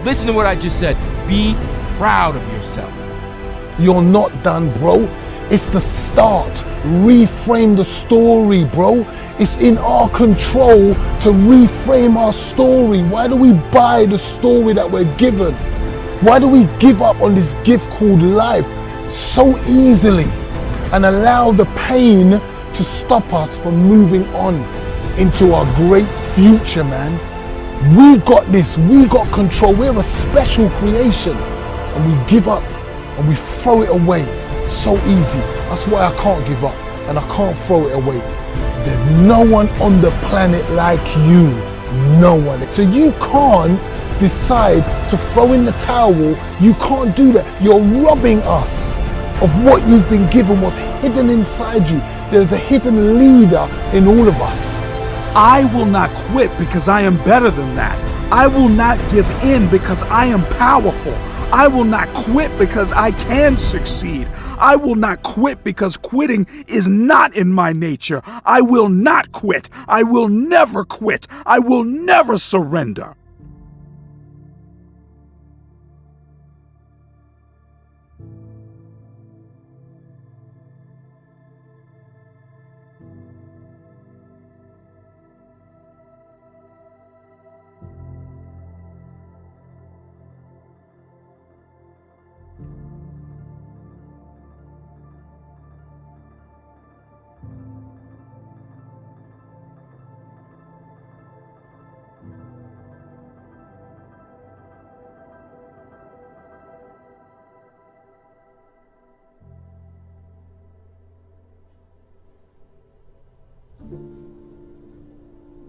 Listen to what I just said. Be proud of yourself. You're not done, bro. It's the start. Reframe the story, bro. It's in our control to reframe our story. Why do we buy the story that we're given? Why do we give up on this gift called life so easily and allow the pain to stop us from moving on into our great future, man? We got this, we got control, we're a special creation, and we give up and we throw it away so easy. That's why I can't give up and I can't throw it away. There's no one on the planet like you, no one. So you can't decide to throw in the towel. You can't do that. You're robbing us of what you've been given, what's hidden inside you. There's a hidden leader in all of us. I will not quit because I am better than that. I will not give in because I am powerful. I will not quit because I can succeed. I will not quit because quitting is not in my nature. I will not quit. I will never quit. I will never surrender.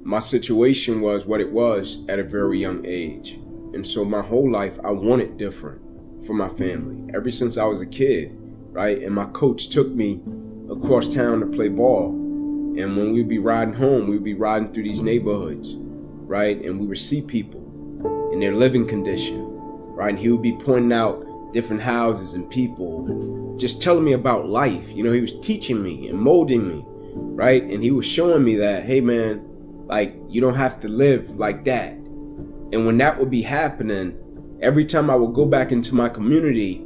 my situation was what it was at a very young age. And so my whole life, I wanted different for my family, ever since I was a kid, right? And my coach took me across town to play ball. And when we'd be riding home, we'd be riding through these neighborhoods, right? And we would see people in their living condition, right? And he would be pointing out different houses and people, just telling me about life. You know, he was teaching me and molding me, right? And he was showing me that, hey man, like, you don't have to live like that. And when that would be happening, every time I would go back into my community,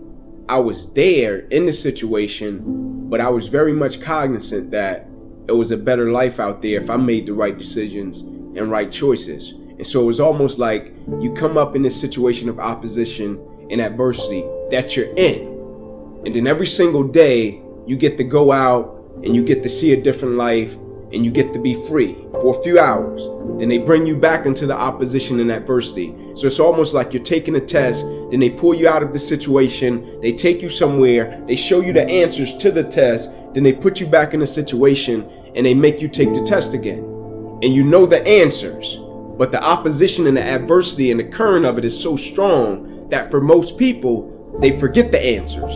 I was there in the situation, but I was very much cognizant that it was a better life out there if I made the right decisions and right choices. And so it was almost like you come up in this situation of opposition and adversity that you're in. And then every single day you get to go out and you get to see a different life and you get to be free for a few hours. Then they bring you back into the opposition and adversity. So it's almost like you're taking a test, then they pull you out of the situation, they take you somewhere, they show you the answers to the test, then they put you back in a situation and they make you take the test again. And you know the answers, but the opposition and the adversity and the current of it is so strong that for most people, they forget the answers.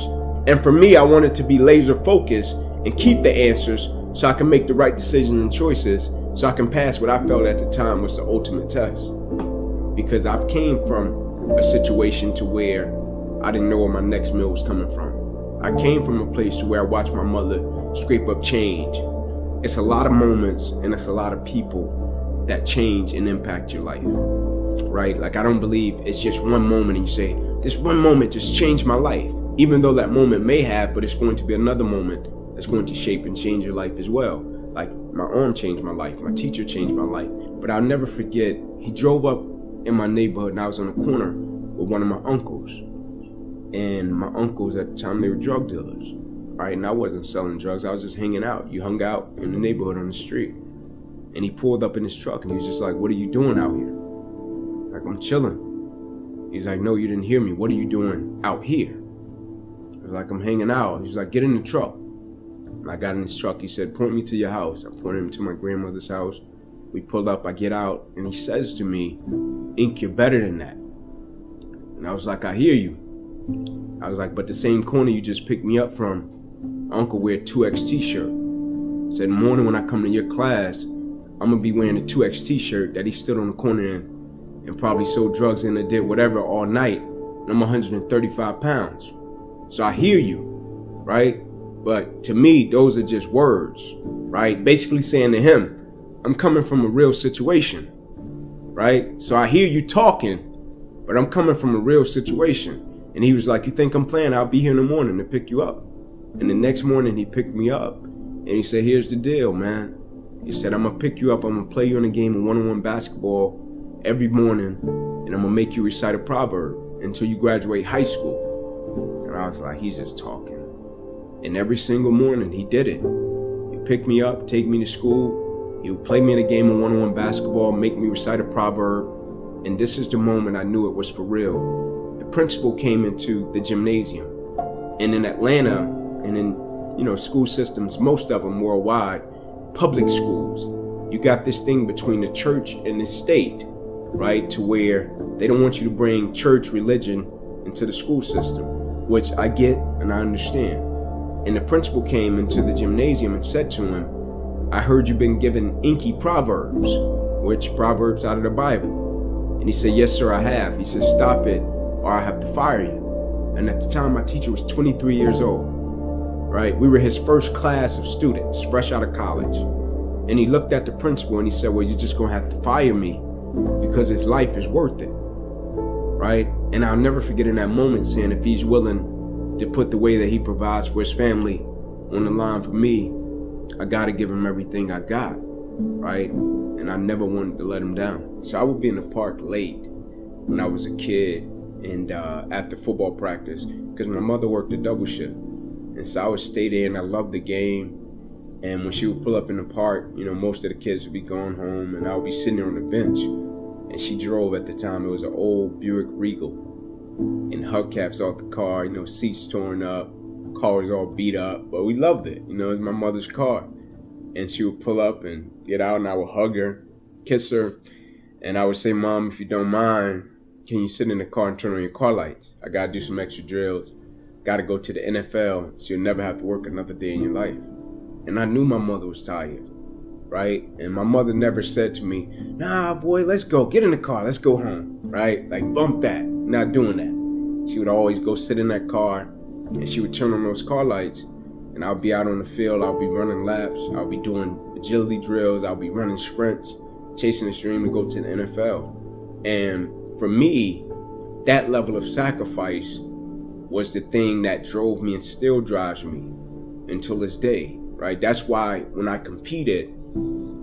And for me, I wanted to be laser focused and keep the answers so I can make the right decisions and choices, so I can pass what I felt at the time was the ultimate test. Because I've came from a situation to where I didn't know where my next meal was coming from. I came from a place to where I watched my mother scrape up change. It's a lot of moments and it's a lot of people that change and impact your life, right? Like, I don't believe it's just one moment and you say, this one moment just changed my life. Even though that moment may have, but it's going to be another moment that's going to shape and change your life as well. Like, my arm changed my life, my teacher changed my life. But I'll never forget, he drove up in my neighborhood and I was on the corner with one of my uncles. And my uncles at the time, they were drug dealers, right? And I wasn't selling drugs, I was just hanging out. You hung out in the neighborhood on the street. And he pulled up in his truck and he was just like, what are you doing out here? Like, I'm chilling. He's like, no, you didn't hear me. What are you doing out here? I was like, I'm hanging out. He's like, get in the truck. And I got in his truck. He said, point me to your house. I pointed him to my grandmother's house. We pulled up, I get out, and he says to me, Ink, you're better than that. And I was like, I hear you. I was like, but the same corner you just picked me up from, Uncle wear a 2X t-shirt. I said, in the morning when I come to your class, I'm gonna be wearing a 2X t-shirt that he stood on the corner in and probably sold drugs in and did whatever all night. And I'm 135 pounds. So I hear you, right? But to me, those are just words, right? Basically saying to him, I'm coming from a real situation, right? So I hear you talking, but I'm coming from a real situation. And he was like, you think I'm playing? I'll be here in the morning to pick you up. And the next morning he picked me up and he said, here's the deal, man. He said, I'm gonna pick you up. I'm gonna play you in a game of one-on-one basketball every morning. And I'm gonna make you recite a proverb until you graduate high school. And I was like, he's just talking. And every single morning he did it. He picked me up, take me to school. He would play me in a game of one-on-one basketball, make me recite a proverb. And this is the moment I knew it was for real. The principal came into the gymnasium. And in Atlanta, and in school systems, most of them worldwide, public schools, you got this thing between the church and the state, right? To where they don't want you to bring church religion into the school system, which I get and I understand. And the principal came into the gymnasium and said to him, I heard you've been given inky proverbs, which proverbs out of the Bible. And he said, yes, sir, I have. He said, stop it or I have to fire you. And at the time, my teacher was 23 years old, right? We were his first class of students, fresh out of college. And he looked at the principal and he said, well, you're just gonna have to fire me because his life is worth it, right? And I'll never forget in that moment saying, if he's willing to put the way that he provides for his family on the line for me, I gotta give him everything I got, right? And I never wanted to let him down. So I would be in the park late when I was a kid and after football practice, because my mother worked a double shift. And so I would stay there and I loved the game. And when she would pull up in the park, most of the kids would be going home and I would be sitting there on the bench. And she drove at the time, it was an old Buick Regal. And hubcaps off the car, seats torn up, car was all beat up, but we loved it. It was my mother's car. And she would pull up and get out and I would hug her kiss her, and I would say, Mom, if you don't mind, can you sit in the car and turn on your car lights? I gotta do some extra drills. Gotta go to the NFL so you'll never have to work another day in your life. And I knew my mother was tired, right? And my mother never said to me, nah, boy, let's go. Get in the car. Let's go home, right? Like, bump that. Not doing that. She would always go sit in that car, and she would turn on those car lights, and I'll be out on the field. I'll be running laps. I'll be doing agility drills. I'll be running sprints, chasing this dream to go to the NFL. And for me, that level of sacrifice was the thing that drove me and still drives me until this day, right? That's why when I competed,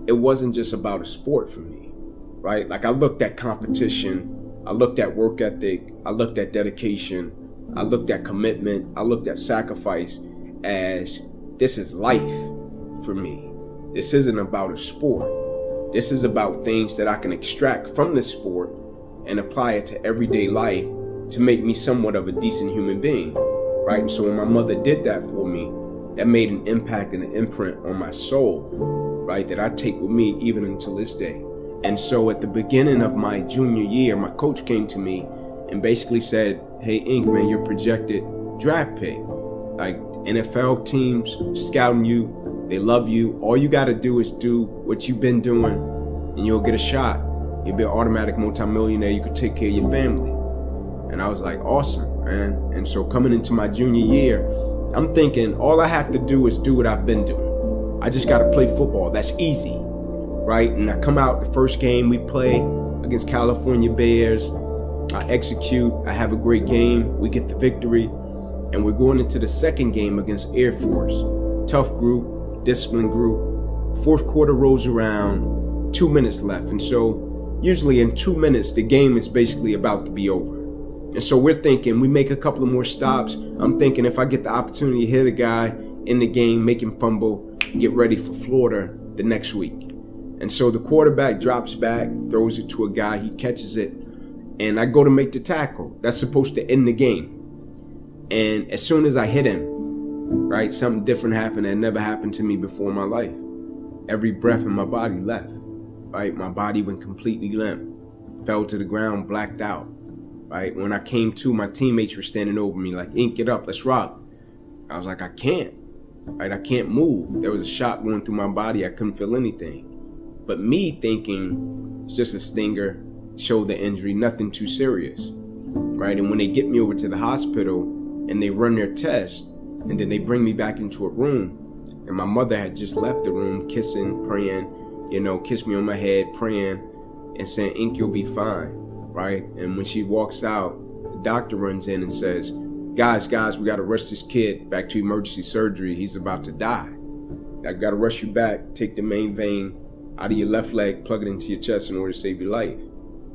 it wasn't just about a sport for me, right? Like, I looked at competition, I looked at work ethic, I looked at dedication, I looked at commitment, I looked at sacrifice as this is life for me. This isn't about a sport. This is about things that I can extract from the sport and apply it to everyday life to make me somewhat of a decent human being, right? And so when my mother did that for me, that made an impact and an imprint on my soul, right? That I take with me even until this day. And so at the beginning of my junior year, my coach came to me and basically said, hey, Ink, man, you're projected draft pick. Like, NFL teams scouting you, they love you. All you got to do is do what you've been doing and you'll get a shot. You'll be an automatic multimillionaire. You could take care of your family. And I was like, awesome, man. And so coming into my junior year, I'm thinking all I have to do is do what I've been doing. I just got to play football. That's easy, right? And I come out the first game we play against California Bears. I execute. I have a great game. We get the victory. And we're going into the second game against Air Force. Tough group, disciplined group. Fourth quarter rolls around, 2 minutes left. And so usually in 2 minutes, the game is basically about to be over. And so we're thinking, we make a couple of more stops. I'm thinking if I get the opportunity to hit a guy in the game, make him fumble, get ready for Florida the next week. And so the quarterback drops back, throws it to a guy, he catches it, and I go to make the tackle. That's supposed to end the game. And as soon as I hit him, right, something different happened that never happened to me before in my life. Every breath in my body left, right? My body went completely limp, fell to the ground, blacked out. Right? When I came to, my teammates were standing over me like, Ink, get up, let's rock. I was like, I can't, right? I can't move. There was a shock going through my body. I couldn't feel anything. But me thinking, it's just a stinger, shoulder injury, nothing too serious, right? And when they get me over to the hospital and they run their test, and then they bring me back into a room, and my mother had just left the room, kissing, praying, kiss me on my head, praying, and saying, Ink, you'll be fine. Right? And when she walks out, the doctor runs in and says, guys, we got to rush this kid back to emergency surgery. He's about to die. I've got to rush you back, take the main vein out of your left leg, plug it into your chest in order to save your life.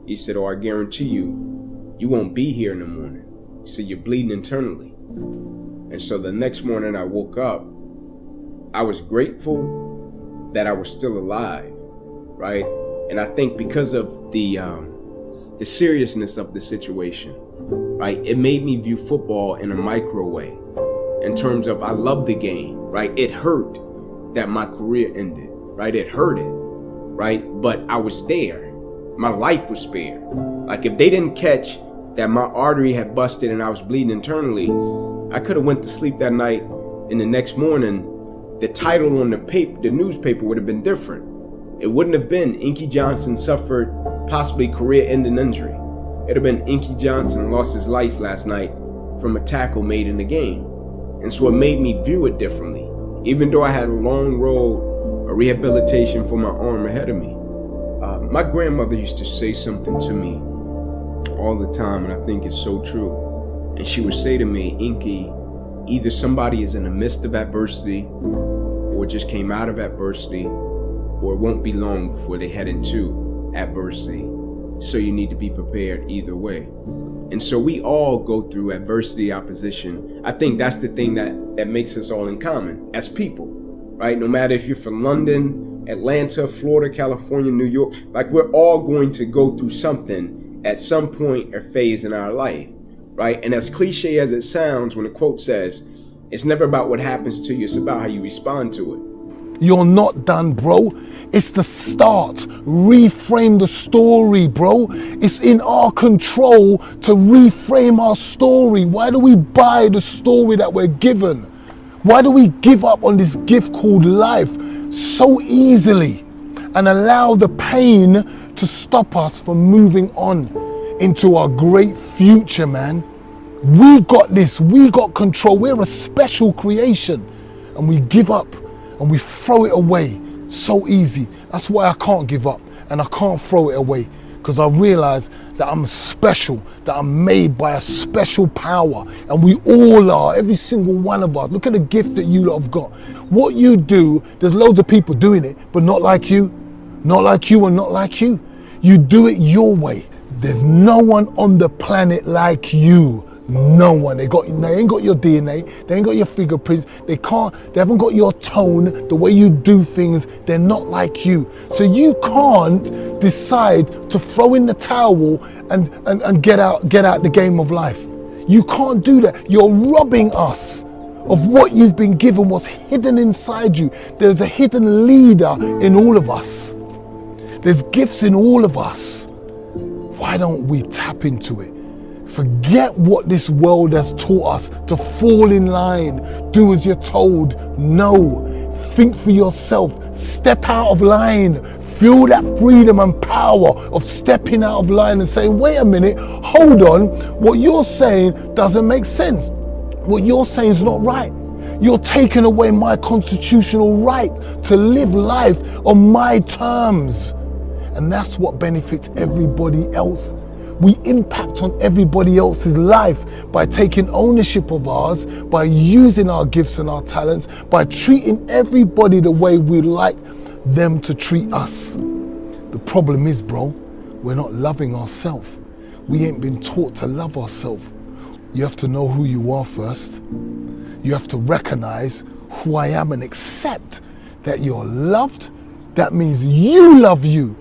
He said, I guarantee you won't be here in the morning. He said, you're bleeding internally. And so the next morning I woke up, I was grateful that I was still alive, right? And I think because of the seriousness of the situation, right? It made me view football in a micro way in terms of I love the game, right? It hurt that my career ended, right? It hurt it, right? But I was there. My life was spared. Like, if they didn't catch that my artery had busted and I was bleeding internally, I could have went to sleep that night, and the next morning, the title on the newspaper would have been different. It wouldn't have been Inky Johnson suffered possibly career-ending injury. It'd have been Inky Johnson lost his life last night from a tackle made in the game. And so it made me view it differently. Even though I had a long road of rehabilitation for my arm ahead of me. My grandmother used to say something to me all the time, and I think it's so true. And she would say to me, Inky, either somebody is in the midst of adversity or just came out of adversity, or it won't be long before they head into adversity. So you need to be prepared either way. And so we all go through adversity, opposition. I think that's the thing that makes us all in common as people, right? No matter if you're from London, Atlanta, Florida, California, New York, like, we're all going to go through something at some point or phase in our life, right? And as cliche as it sounds, when the quote says, it's never about what happens to you, it's about how you respond to it. You're not done, bro. It's the start. Reframe the story, bro. It's in our control to reframe our story. Why do we buy the story that we're given? Why do we give up on this gift called life so easily and allow the pain to stop us from moving on into our great future, man? We got this. We got control. We're a special creation, and we give up and we throw it away so easy. That's why I can't give up and I can't throw it away, because I realize that I'm special, that I'm made by a special power, and we all are, every single one of us. Look at the gift that you lot have got. What you do, there's loads of people doing it, but not like you, not like you, and not like you. You do it your way. There's no one on the planet like you. No one. They ain't got your DNA, they ain't got your fingerprints, they haven't got your tone, the way you do things. They're not like you. So you can't decide to throw in the towel and get out the game of life. You can't do that. You're robbing us of what you've been given, what's hidden inside you. There's a hidden leader in all of us. There's gifts in all of us. Why don't we tap into it? Forget what this world has taught us to fall in line, do as you're told. No, think for yourself, step out of line, feel that freedom and power of stepping out of line and saying, wait a minute, hold on, what you're saying doesn't make sense. What you're saying is not right. You're taking away my constitutional right to live life on my terms. And that's what benefits everybody else. We impact on everybody else's life by taking ownership of ours, by using our gifts and our talents, by treating everybody the way we'd like them to treat us. The problem is, bro, we're not loving ourselves. We ain't been taught to love ourselves. You have to know who you are first. You have to recognize who I am and accept that you're loved. That means you love you.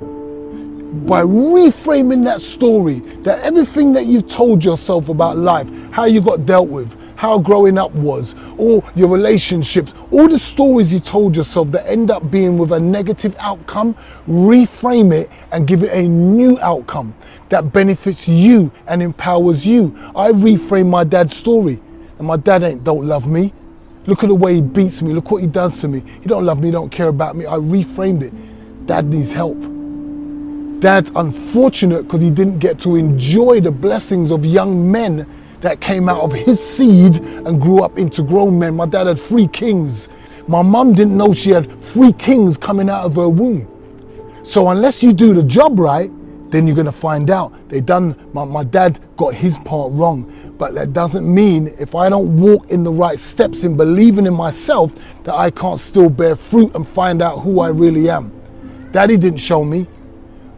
By reframing that story, that everything that you've told yourself about life, how you got dealt with, how growing up was, or your relationships, all the stories you told yourself that end up being with a negative outcome, reframe it and give it a new outcome that benefits you and empowers you. I reframe my dad's story, and my dad don't love me. Look at the way he beats me, look what he does to me. He don't love me, he don't care about me. I reframed it. Dad needs help. Dad's unfortunate because he didn't get to enjoy the blessings of young men that came out of his seed and grew up into grown men. My dad had 3 kings. My mum didn't know she had 3 kings coming out of her womb. So unless you do the job right, then you're gonna find out. My dad got his part wrong. But that doesn't mean if I don't walk in the right steps in believing in myself that I can't still bear fruit and find out who I really am. Daddy didn't show me,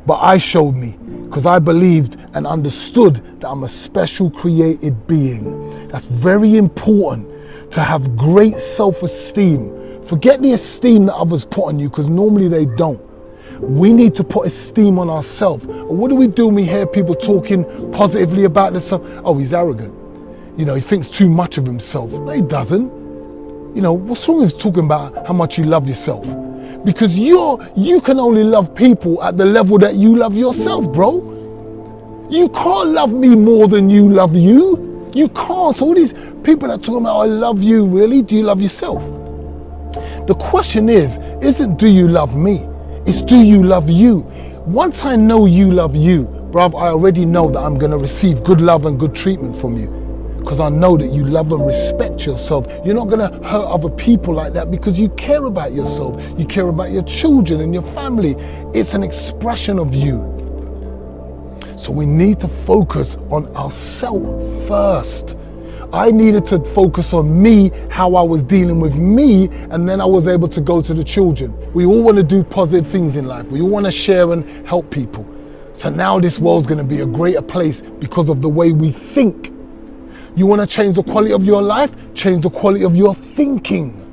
but I showed me, because I believed and understood that I'm a special created being. That's very important, to have great self-esteem. Forget the esteem that others put on you, because normally they don't. We need to put esteem on ourselves. What do we do when we hear people talking positively about themselves? Oh, he's arrogant. You know, he thinks too much of himself. No, he doesn't. You know, what's wrong with talking about how much you love yourself? Because you can only love people at the level that you love yourself, bro. You can't love me more than you love you. You can't. So all these people that talk about, I love you, really? Do you love yourself? The question isn't do you love me? It's do you love you? Once I know you love you, bruv, I already know that I'm gonna receive good love and good treatment from you. Because I know that you love and respect yourself. You're not gonna hurt other people like that because you care about yourself. You care about your children and your family. It's an expression of you. So we need to focus on ourselves first. I needed to focus on me, how I was dealing with me, and then I was able to go to the children. We all want to do positive things in life. We all want to share and help people. So now this world's going to be a greater place because of the way we think. You want to change the quality of your life? Change the quality of your thinking.